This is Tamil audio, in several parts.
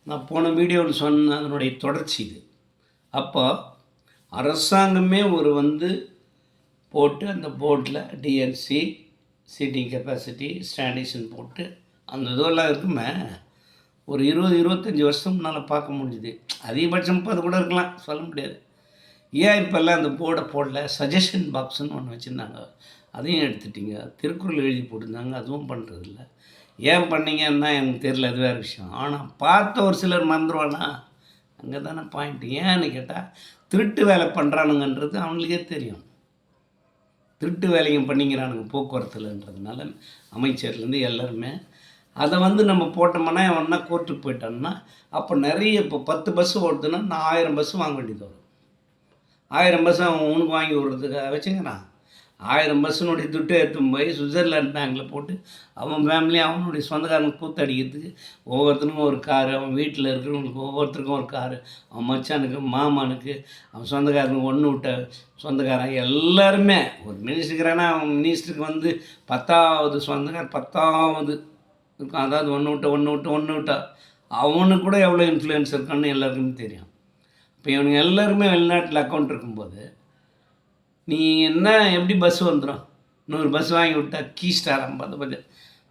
நான் போன வீடியோவில் சொன்ன அதனுடைய தொடர்ச்சி இது. அப்போ அரசாங்கமே போட்டு அந்த போர்டில் டிஎன்சி, சீட்டிங் கெப்பாசிட்டி, ஸ்டாண்டேஷன் போட்டு அந்த இதெல்லாம் இருக்குமே, ஒரு 20-25 வருஷம் முன்னால் பார்க்க முடிஞ்சுது. அதிகபட்சம் 30 கூட இருக்கலாம், சொல்ல முடியாது. ஏன் இப்போல்லாம் அந்த போர்டை போடல? சஜஷன் பாக்ஸுன்னு ஒன்று வச்சுருந்தாங்க, அதையும் எடுத்துட்டிங்க. திருக்குறள் எழுதி போட்டிருந்தாங்க, அதுவும் பண்ணுறதில்ல. ஏன் பண்ணீங்கன்னா எனக்கு தெரியல, அது வேறு விஷயம். ஆனால் பார்த்த ஒரு சிலர் மறந்துடுவானா? அங்கே தானே பாயிண்ட்டு. ஏன்னு கேட்டால் திருட்டு வேலை பண்ணுறானுங்கன்றது அவங்களுக்கே தெரியும். திருட்டு வேலையும் பண்ணிக்கிறானுங்க போக்குவரத்துலன்றதுனால அமைச்சர்லேருந்து எல்லாருமே அதை நம்ம போட்டோம்னா ஒன்றா கோர்ட்டுக்கு போயிட்டோம்னா அப்போ நிறைய இப்போ 10 பஸ்ஸு ஓடுதுன்னா நான் 1000 பஸ்ஸு வாங்க வேண்டியது வரும். 1000 பஸ்ஸு அவன் உனக்கு வாங்கி விடுறதுக்காக வச்சுங்கிறான். 1000 பஸ்ஸினுடைய துட்டு எடுத்துன்னு போய் சுவிட்சர்லாண்ட் பேங்கில் போட்டு அவன் ஃபேமிலி அவனுடைய சொந்தக்காரனுக்கு கூத்தடிக்கிறதுக்கு ஒவ்வொருத்தருக்கும் ஒரு காரு, அவன் வீட்டில் இருக்கிறவங்களுக்கு ஒவ்வொருத்தருக்கும் ஒரு காரு, அவன் மச்சானுக்கு, மாமானுக்கு, அவன் சொந்தக்காரனுக்கு, ஒன்று விட்ட சொந்தக்காரன் எல்லாருமே. ஒரு மினிஸ்டருக்குறானா அவன் மினிஸ்டருக்கு 10வது சொந்தக்காரன் 10வது இருக்கும். அதாவது ஒன்று விட்டா அவனுக்கு கூட எவ்வளோ இன்ஃப்ளூயன்ஸ் இருக்கான்னு எல்லாருக்குமே தெரியும். இப்போ இவனுங்க எல்லாருமே வெளிநாட்டில் அக்கௌண்ட் இருக்கும்போது நீ என்ன எப்படி பஸ் வந்துடும்? 100 பஸ் வாங்கி விட்டா கீஸ்டார் 50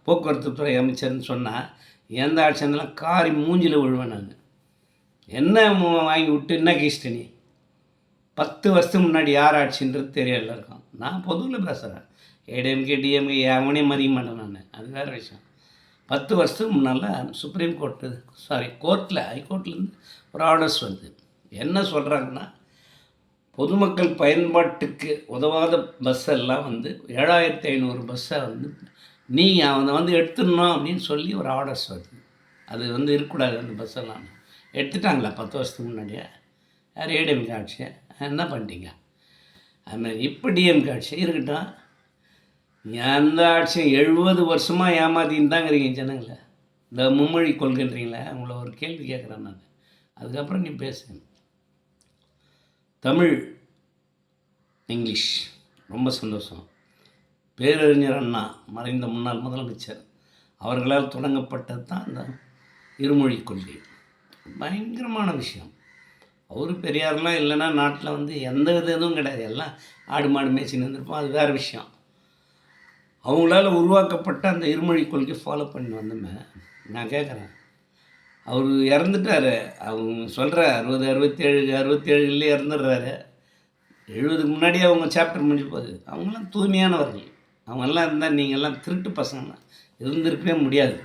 போக்குவரத்து துறை அமைச்சர்னு சொன்னால் எந்த ஆட்சியெல்லாம் காரி மூஞ்சில் விழுவேன் நான். என்ன வாங்கி விட்டு என்ன கீஸ்ட்டு நீ? 10 வருஷத்துக்கு முன்னாடி யார் ஆட்சின்றது தெரியல எல்லாருக்கும். நான் பொதுவில் பேசுகிறேன். ஏடிஎம்கே டிஎம்கே எவனையும் மதிக்க மாட்டேன் நான், அது வேறு விஷயம். 10 வருஷத்துக்கு முன்னால் சுப்ரீம் கோர்ட்டில் ஹைகோர்ட்லேருந்து ஒரு ஆர்டர்ஸ் வருது. என்ன சொல்கிறாங்கன்னா, பொதுமக்கள் பயன்பாட்டுக்கு உதவாத பஸ்ஸெல்லாம் 7500 பஸ்ஸை நீங்கள் அதை எடுத்துடணும் அப்படின்னு சொல்லி ஒரு ஆர்டர்ஸ் வருது. அது இருக்கக்கூடாது அந்த பஸ்ஸெல்லாம். எடுத்துட்டாங்களா 10 வருஷத்துக்கு முன்னாடியே? யார்? ஏடிஎம்கே ஆட்சி. என்ன பண்ணிட்டீங்க? அதுமாதிரி இப்போ டிஎம்கே ஆட்சி இருக்கட்டும். எந்த ஆட்சியும் 70 வருஷமாக ஏமாத்தின்னு தாங்கிறீங்க ஜனங்களை. இந்த மும்மொழி கொள்கைன்றீங்களே, உங்களை ஒரு கேள்வி கேட்குறேன் நான், அதுக்கப்புறம் நீ பேசுங்க. தமிழ், இங்கிலீஷ் ரொம்ப சந்தோஷம். பேரறிஞர் அண்ணா, மறைந்த முன்னாள் முதலமைச்சர், அவர்களால் தொடங்கப்பட்டது தான் இந்த இருமொழி கொள்கை. பயங்கரமான விஷயம். அவர் பெரியாரெலாம் இல்லைன்னா நாட்டில் எந்த இதுவும் கிடையாது. எல்லாம் ஆடு மாடு மேய்ச்சின்னு இருந்திருப்போம், அது வேறு விஷயம். அவங்களால உருவாக்கப்பட்ட அந்த இருமொழி கொள்கை ஃபாலோ பண்ணி வந்தோமே. நான் கேட்குறேன், அவர் இறந்துட்டார். அவங்க சொல்கிற 67 இறந்துடுறாரு. 70க்கு முன்னாடியே அவங்க சாப்டர் முடிஞ்சு போகுது. அவங்களாம் தூய்மையானவர்கள். அவங்கெல்லாம் இருந்தால் நீங்கள்லாம் திருட்டு பசங்களாம் இருந்திருக்கவே முடியாது.